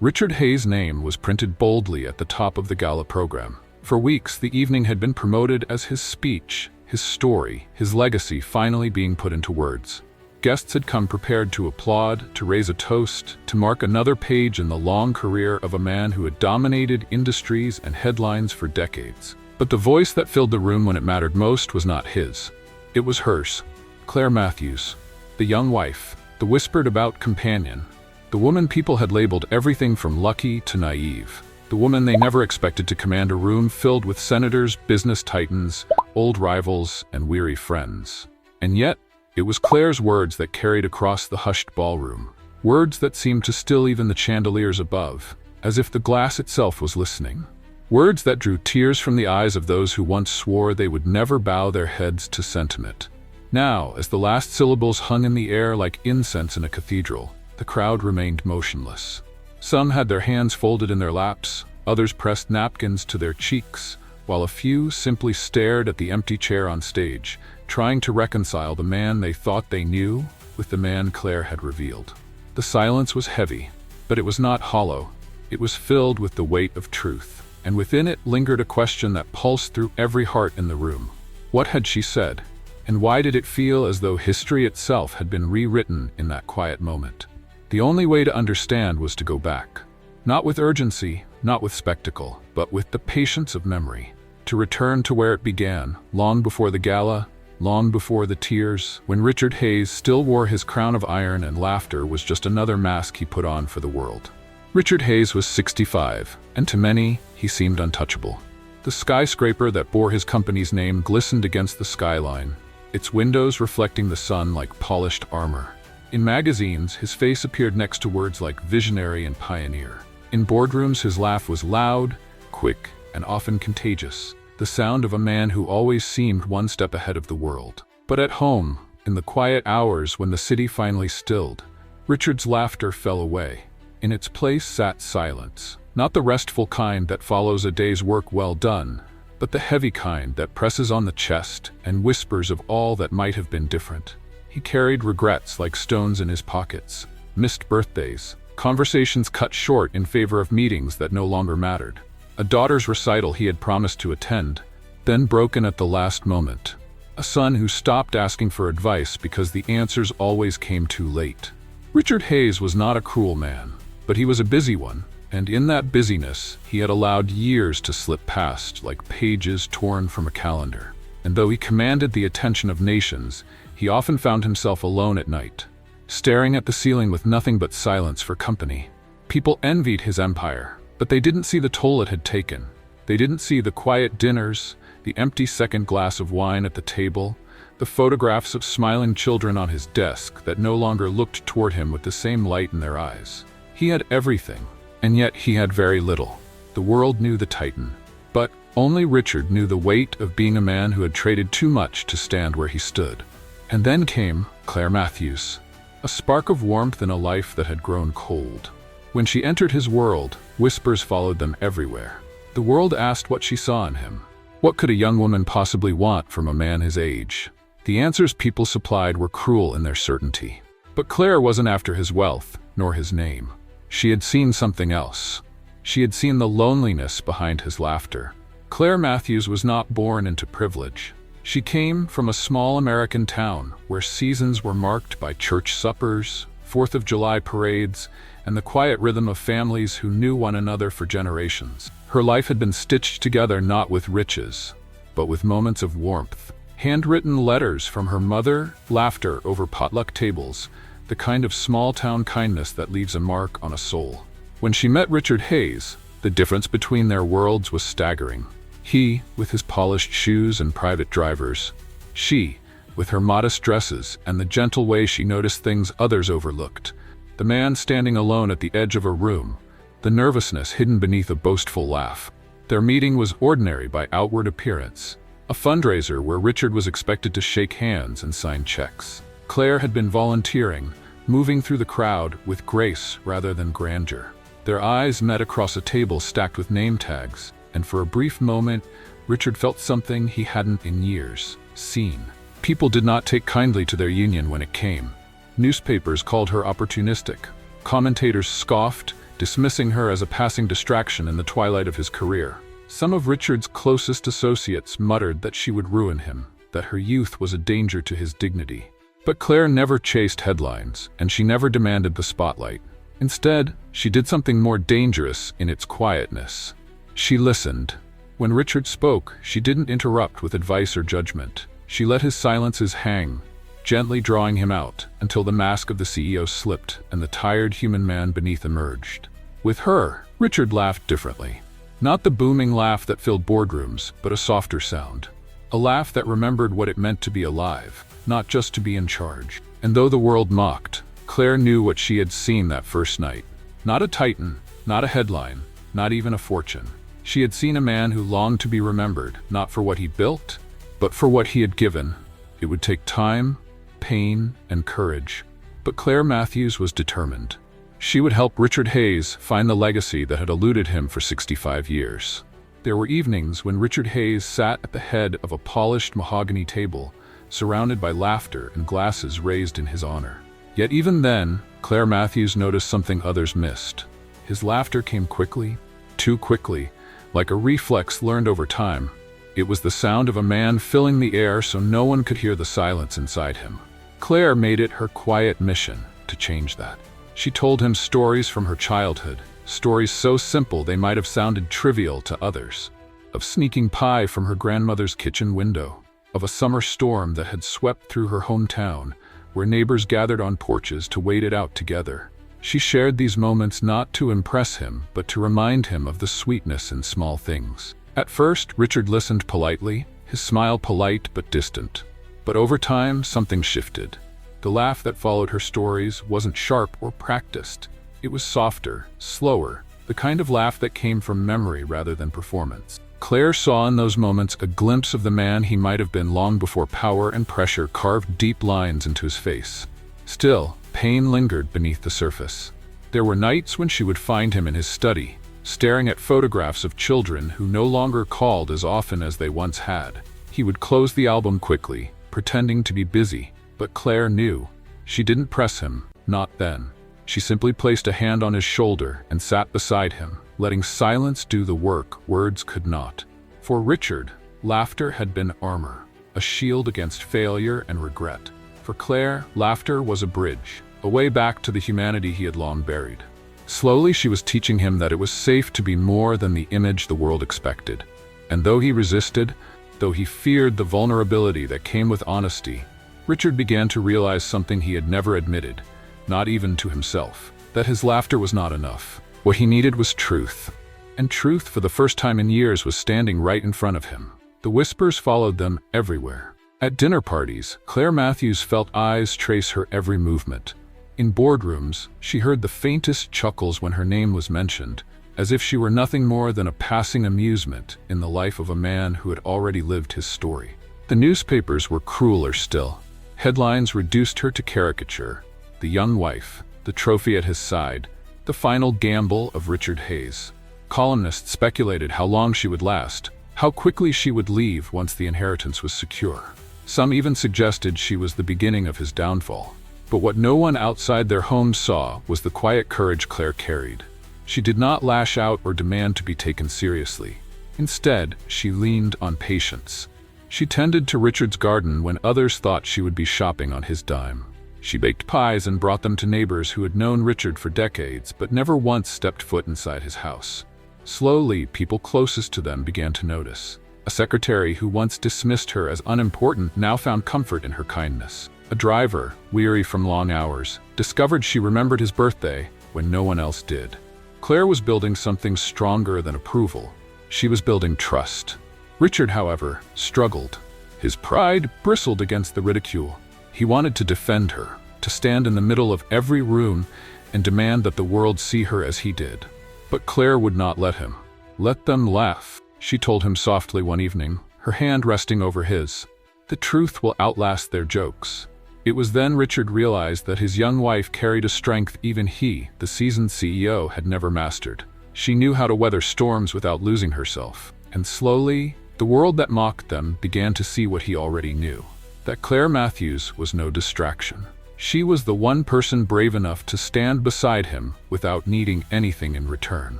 Richard Hayes' name was printed boldly at the top of the gala program. For weeks, the evening had been promoted as his speech, his story, his legacy finally being put into words. Guests had come prepared to applaud, to raise a toast, to mark another page in the long career of a man who had dominated industries and headlines for decades. But the voice that filled the room when it mattered most was not his. It was hers. Claire Matthews, the young wife, the whispered-about companion, the woman people had labeled everything from lucky to naive, the woman they never expected to command a room filled with senators, business titans, old rivals, and weary friends. And yet, it was Claire's words that carried across the hushed ballroom, words that seemed to still even the chandeliers above, as if the glass itself was listening. Words that drew tears from the eyes of those who once swore they would never bow their heads to sentiment. Now, as the last syllables hung in the air like incense in a cathedral, the crowd remained motionless. Some had their hands folded in their laps, others pressed napkins to their cheeks, while a few simply stared at the empty chair on stage, trying to reconcile the man they thought they knew with the man Claire had revealed. The silence was heavy, but it was not hollow. It was filled with the weight of truth, and within it lingered a question that pulsed through every heart in the room. What had she said? And why did it feel as though history itself had been rewritten in that quiet moment? The only way to understand was to go back. Not with urgency, not with spectacle, but with the patience of memory. To return to where it began, long before the gala, long before the tears, when Richard Hayes still wore his crown of iron and laughter was just another mask he put on for the world. Richard Hayes was 65, and to many, he seemed untouchable. The skyscraper that bore his company's name glistened against the skyline, its windows reflecting the sun like polished armor. In magazines, his face appeared next to words like visionary and pioneer. In boardrooms, his laugh was loud, quick, and often contagious, the sound of a man who always seemed one step ahead of the world. But at home, in the quiet hours when the city finally stilled, Richard's laughter fell away. In its place sat silence, not the restful kind that follows a day's work well done, but the heavy kind that presses on the chest and whispers of all that might have been different. He carried regrets like stones in his pockets, missed birthdays, conversations cut short in favor of meetings that no longer mattered, a daughter's recital he had promised to attend, then broken at the last moment, a son who stopped asking for advice because the answers always came too late. Richard Hayes was not a cruel man, but he was a busy one, and in that busyness, he had allowed years to slip past like pages torn from a calendar. And though he commanded the attention of nations, he often found himself alone at night, staring at the ceiling with nothing but silence for company. People envied his empire, but they didn't see the toll it had taken. They didn't see the quiet dinners, the empty second glass of wine at the table, the photographs of smiling children on his desk that no longer looked toward him with the same light in their eyes. He had everything, and yet he had very little. The world knew the Titan, but only Richard knew the weight of being a man who had traded too much to stand where he stood. And then came Claire Matthews, a spark of warmth in a life that had grown cold. When she entered his world, whispers followed them everywhere. The world asked what she saw in him. What could a young woman possibly want from a man his age? The answers people supplied were cruel in their certainty. But Claire wasn't after his wealth, nor his name. She had seen something else. She had seen the loneliness behind his laughter. Claire Matthews was not born into privilege. She came from a small American town where seasons were marked by church suppers, 4th of July parades, and the quiet rhythm of families who knew one another for generations. Her life had been stitched together not with riches, but with moments of warmth. Handwritten letters from her mother, laughter over potluck tables, the kind of small-town kindness that leaves a mark on a soul. When she met Richard Hayes, the difference between their worlds was staggering. He, with his polished shoes and private drivers. She, with her modest dresses and the gentle way she noticed things others overlooked. The man standing alone at the edge of a room, the nervousness hidden beneath a boastful laugh. Their meeting was ordinary by outward appearance, a fundraiser where Richard was expected to shake hands and sign checks. Claire had been volunteering, moving through the crowd with grace rather than grandeur. Their eyes met across a table stacked with name tags, and for a brief moment, Richard felt something he hadn't in years seen. People did not take kindly to their union when it came. Newspapers called her opportunistic. Commentators scoffed, dismissing her as a passing distraction in the twilight of his career. Some of Richard's closest associates muttered that she would ruin him, that her youth was a danger to his dignity. But Claire never chased headlines, and she never demanded the spotlight. Instead, she did something more dangerous in its quietness. She listened. When Richard spoke, she didn't interrupt with advice or judgment. She let his silences hang, gently drawing him out until the mask of the CEO slipped and the tired human man beneath emerged. With her, Richard laughed differently. Not the booming laugh that filled boardrooms, but a softer sound. A laugh that remembered what it meant to be alive, not just to be in charge. And though the world mocked, Claire knew what she had seen that first night. Not a titan, not a headline, not even a fortune. She had seen a man who longed to be remembered, not for what he built, but for what he had given. It would take time, pain, and courage. But Claire Matthews was determined. She would help Richard Hayes find the legacy that had eluded him for 65 years. There were evenings when Richard Hayes sat at the head of a polished mahogany table, surrounded by laughter and glasses raised in his honor. Yet even then, Claire Matthews noticed something others missed. His laughter came quickly, too quickly, like a reflex learned over time. It was the sound of a man filling the air so no one could hear the silence inside him. Claire made it her quiet mission to change that. She told him stories from her childhood, stories so simple they might have sounded trivial to others. Of sneaking pie from her grandmother's kitchen window, of a summer storm that had swept through her hometown, where neighbors gathered on porches to wait it out together. She shared these moments not to impress him, but to remind him of the sweetness in small things. At first, Richard listened politely, his smile polite but distant. But over time, something shifted. The laugh that followed her stories wasn't sharp or practiced. It was softer, slower, the kind of laugh that came from memory rather than performance. Claire saw in those moments a glimpse of the man he might have been long before power and pressure carved deep lines into his face. Still, pain lingered beneath the surface. There were nights when she would find him in his study, staring at photographs of children who no longer called as often as they once had. He would close the album quickly, pretending to be busy. But Claire knew. She didn't press him, not then. She simply placed a hand on his shoulder and sat beside him, letting silence do the work words could not. For Richard, laughter had been armor, a shield against failure and regret. For Claire, laughter was a bridge, a way back to the humanity he had long buried. Slowly she was teaching him that it was safe to be more than the image the world expected. And though he resisted, though he feared the vulnerability that came with honesty, Richard began to realize something he had never admitted, not even to himself, that his laughter was not enough. What he needed was truth. And truth, for the first time in years, was standing right in front of him. The whispers followed them everywhere. At dinner parties, Claire Matthews felt eyes trace her every movement. In boardrooms, she heard the faintest chuckles when her name was mentioned, as if she were nothing more than a passing amusement in the life of a man who had already lived his story. The newspapers were crueler still. Headlines reduced her to caricature: the young wife, the trophy at his side, the final gamble of Richard Hayes. Columnists speculated how long she would last, how quickly she would leave once the inheritance was secure. Some even suggested she was the beginning of his downfall. But what no one outside their home saw was the quiet courage Claire carried. She did not lash out or demand to be taken seriously. Instead, she leaned on patience. She tended to Richard's garden when others thought she would be shopping on his dime. She baked pies and brought them to neighbors who had known Richard for decades but never once stepped foot inside his house. Slowly, people closest to them began to notice. A secretary who once dismissed her as unimportant now found comfort in her kindness. A driver, weary from long hours, discovered she remembered his birthday when no one else did. Claire was building something stronger than approval. She was building trust. Richard, however, struggled. His pride bristled against the ridicule. He wanted to defend her, to stand in the middle of every room and demand that the world see her as he did. But Claire would not let him. "Let them laugh," she told him softly one evening, her hand resting over his. "The truth will outlast their jokes." It was then Richard realized that his young wife carried a strength even he, the seasoned CEO, had never mastered. She knew how to weather storms without losing herself. And slowly, the world that mocked them began to see what he already knew: that Claire Matthews was no distraction. She was the one person brave enough to stand beside him without needing anything in return.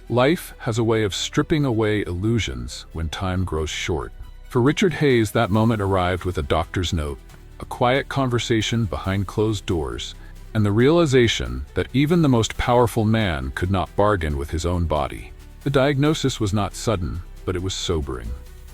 Life has a way of stripping away illusions when time grows short. For Richard Hayes, that moment arrived with a doctor's note, a quiet conversation behind closed doors, and the realization that even the most powerful man could not bargain with his own body. The diagnosis was not sudden, but it was sobering.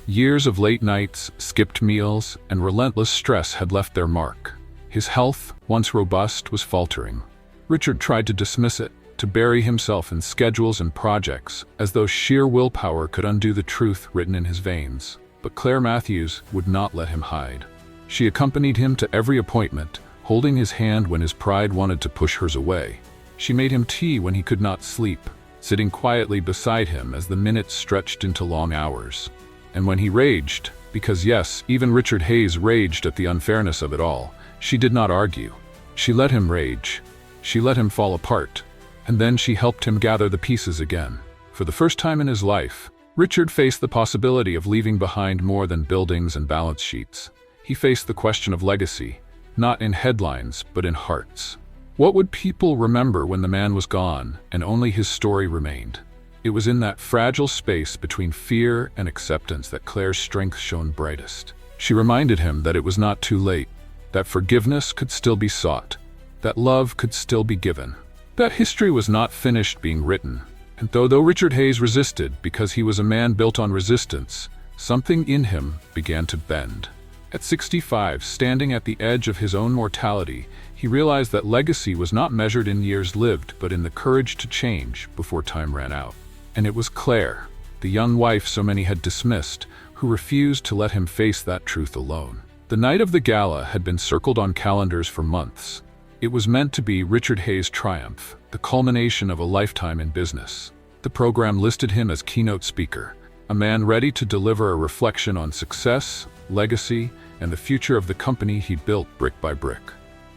Years of late nights, skipped meals, and relentless stress had left their mark. His health, once robust, was faltering. Richard tried to dismiss it, to bury himself in schedules and projects, as though sheer willpower could undo the truth written in his veins. But Claire Matthews would not let him hide. She accompanied him to every appointment, holding his hand when his pride wanted to push hers away. She made him tea when he could not sleep, sitting quietly beside him as the minutes stretched into long hours. And when he raged, because yes, even Richard Hayes raged at the unfairness of it all, she did not argue. She let him rage. She let him fall apart. And then she helped him gather the pieces again. For the first time in his life, Richard faced the possibility of leaving behind more than buildings and balance sheets. He faced the question of legacy, not in headlines, but in hearts. What would people remember when the man was gone and only his story remained? It was in that fragile space between fear and acceptance that Claire's strength shone brightest. She reminded him that it was not too late, that forgiveness could still be sought, that love could still be given, that history was not finished being written. And though Richard Hayes resisted because he was a man built on resistance, something in him began to bend. At 65, standing at the edge of his own mortality, he realized that legacy was not measured in years lived, but in the courage to change before time ran out. And it was Claire, the young wife so many had dismissed, who refused to let him face that truth alone. The night of the gala had been circled on calendars for months. It was meant to be Richard Hayes' triumph, the culmination of a lifetime in business. The program listed him as keynote speaker, a man ready to deliver a reflection on success, legacy, and the future of the company he'd built brick by brick.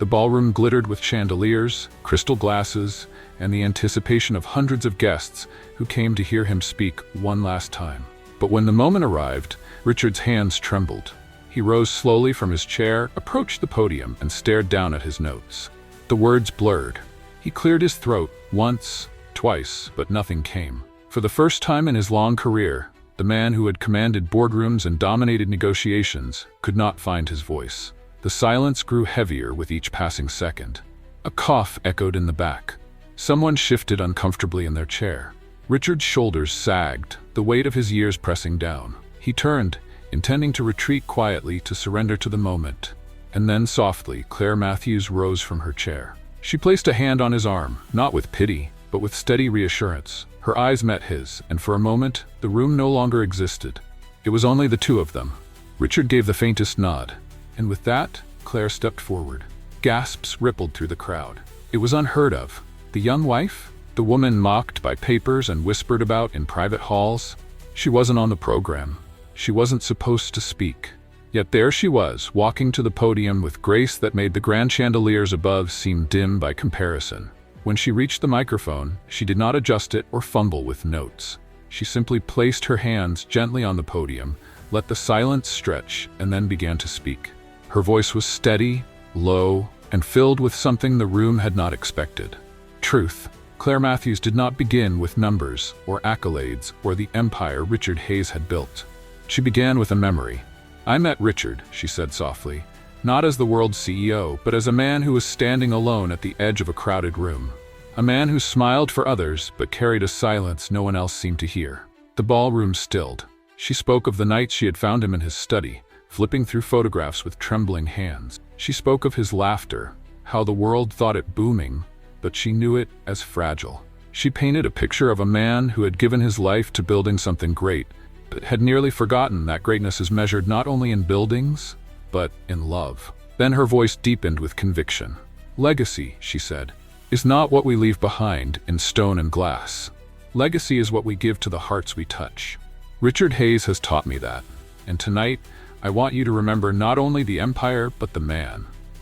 The ballroom glittered with chandeliers, crystal glasses, and the anticipation of hundreds of guests who came to hear him speak one last time. But when the moment arrived, Richard's hands trembled. He rose slowly from his chair, approached the podium, and stared down at his notes. The words blurred. He cleared his throat once, twice, but nothing came. For the first time in his long career, the man who had commanded boardrooms and dominated negotiations could not find his voice. The silence grew heavier with each passing second. A cough echoed in the back. Someone shifted uncomfortably in their chair. Richard's shoulders sagged, the weight of his years pressing down. He turned, intending to retreat quietly to surrender to the moment. And then softly, Claire Matthews rose from her chair. She placed a hand on his arm, not with pity, but with steady reassurance. Her eyes met his, and for a moment, the room no longer existed. It was only the two of them. Richard gave the faintest nod, and with that, Claire stepped forward. Gasps rippled through the crowd. It was unheard of. The young wife? The woman mocked by papers and whispered about in private halls? She wasn't on the program. She wasn't supposed to speak. Yet there she was, walking to the podium with grace that made the grand chandeliers above seem dim by comparison. When she reached the microphone, she did not adjust it or fumble with notes. She simply placed her hands gently on the podium, let the silence stretch, and then began to speak. Her voice was steady, low, and filled with something the room had not expected. Truth. Claire Matthews did not begin with numbers or accolades or the empire Richard Hayes had built. She began with a memory. "I met Richard," she said softly, "not as the world's CEO, but as a man who was standing alone at the edge of a crowded room. A man who smiled for others, but carried a silence no one else seemed to hear." The ballroom stilled. She spoke of the nights she had found him in his study, flipping through photographs with trembling hands. She spoke of his laughter, how the world thought it booming, but she knew it as fragile. She painted a picture of a man who had given his life to building something great, but had nearly forgotten that greatness is measured not only in buildings, but in love. Then her voice deepened with conviction. "Legacy," she said, "is not what we leave behind in stone and glass. Legacy is what we give to the hearts we touch. Richard Hayes has taught me that, and tonight I want you to remember not only the empire, but the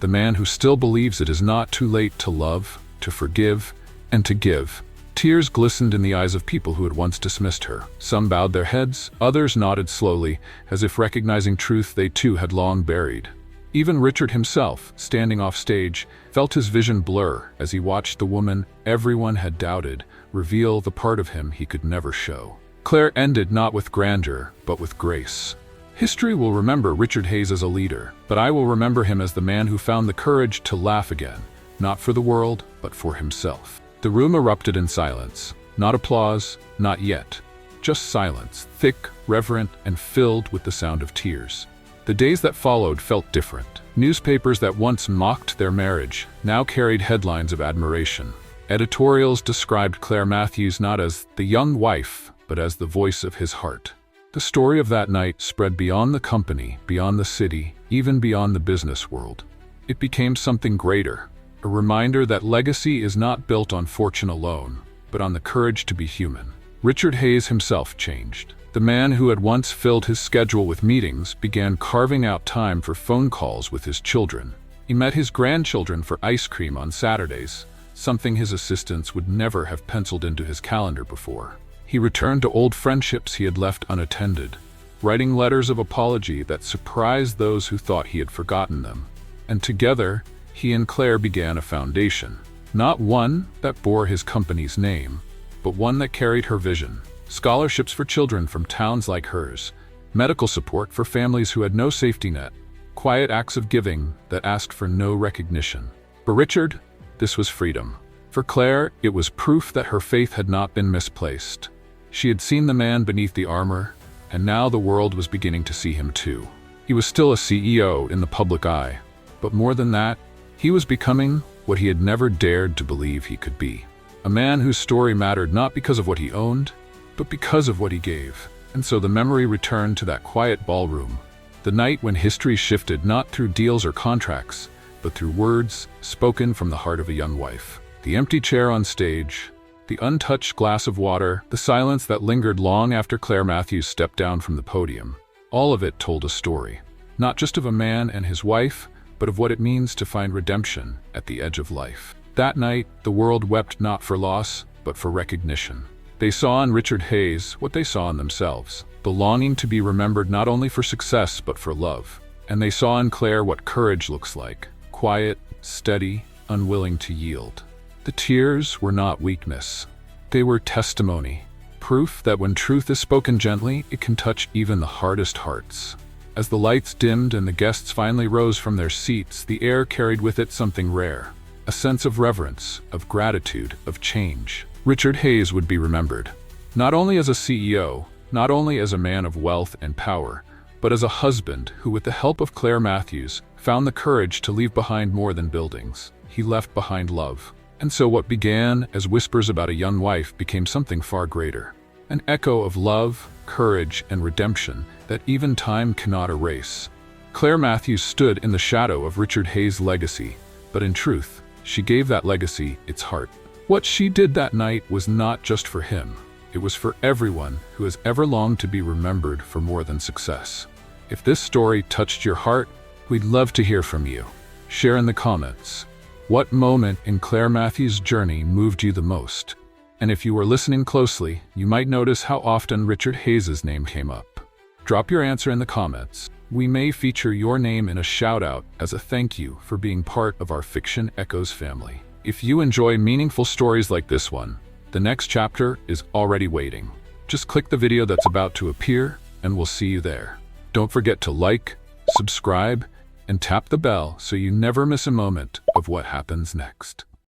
man who still believes it is not too late to love, to forgive, and to give." Tears glistened in the eyes of people who had once dismissed her. Some bowed their heads, others nodded slowly, as if recognizing truth they too had long buried. Even Richard himself, standing off stage, felt his vision blur as he watched the woman everyone had doubted reveal the part of him he could never show. Claire ended not with grandeur, but with grace. History will remember Richard Hayes as a leader, but I will remember him as the man who found the courage to laugh again, not for the world, but for himself. The room erupted in silence. Not applause, not yet. Just silence, thick, reverent, and filled with the sound of tears. The days that followed felt different. Newspapers that once mocked their marriage now carried headlines of admiration. Editorials described Claire Matthews not as the young wife, but as the voice of his heart. The story of that night spread beyond the company, beyond the city, even beyond the business world. It became something greater, a reminder that legacy is not built on fortune alone, but on the courage to be human. Richard Hayes himself changed. The man who had once filled his schedule with meetings began carving out time for phone calls with his children. He met his grandchildren for ice cream on Saturdays, something his assistants would never have penciled into his calendar before. He returned to old friendships he had left unattended, writing letters of apology that surprised those who thought he had forgotten them. And together, he and Claire began a foundation. Not one that bore his company's name, but one that carried her vision. Scholarships for children from towns like hers, medical support for families who had no safety net, quiet acts of giving that asked for no recognition. For Richard, this was freedom. For Claire, it was proof that her faith had not been misplaced. She had seen the man beneath the armor, and now the world was beginning to see him too. He was still a CEO in the public eye, but more than that, he was becoming what he had never dared to believe he could be. A man whose story mattered not because of what he owned, but because of what he gave. And so the memory returned to that quiet ballroom, the night when history shifted not through deals or contracts, but through words spoken from the heart of a young wife. The empty chair on stage, the untouched glass of water, the silence that lingered long after Claire Matthews stepped down from the podium. All of it told a story, not just of a man and his wife, but of what it means to find redemption at the edge of life. That night, the world wept not for loss, but for recognition. They saw in Richard Hayes what they saw in themselves, the longing to be remembered not only for success, but for love. And they saw in Claire what courage looks like, quiet, steady, unwilling to yield. The tears were not weakness. They were testimony, proof that when truth is spoken gently, it can touch even the hardest hearts. As the lights dimmed and the guests finally rose from their seats, the air carried with it something rare, a sense of reverence, of gratitude, of change. Richard Hayes would be remembered, not only as a CEO, not only as a man of wealth and power, but as a husband who, with the help of Claire Matthews, found the courage to leave behind more than buildings. He left behind love. And so what began as whispers about a young wife became something far greater, an echo of love, courage, and redemption that even time cannot erase. Claire Matthews stood in the shadow of Richard Hayes' legacy, but in truth, she gave that legacy its heart. What she did that night was not just for him. It was for everyone who has ever longed to be remembered for more than success. If this story touched your heart, we'd love to hear from you. Share in the comments. What moment in Claire Matthews' journey moved you the most? And if you were listening closely, you might notice how often Richard Hayes' name came up. Drop your answer in the comments. We may feature your name in a shout-out as a thank you for being part of our Fiction Echoes family. If you enjoy meaningful stories like this one, the next chapter is already waiting. Just click the video that's about to appear, and we'll see you there. Don't forget to like, subscribe, and tap the bell so you never miss a moment of what happens next.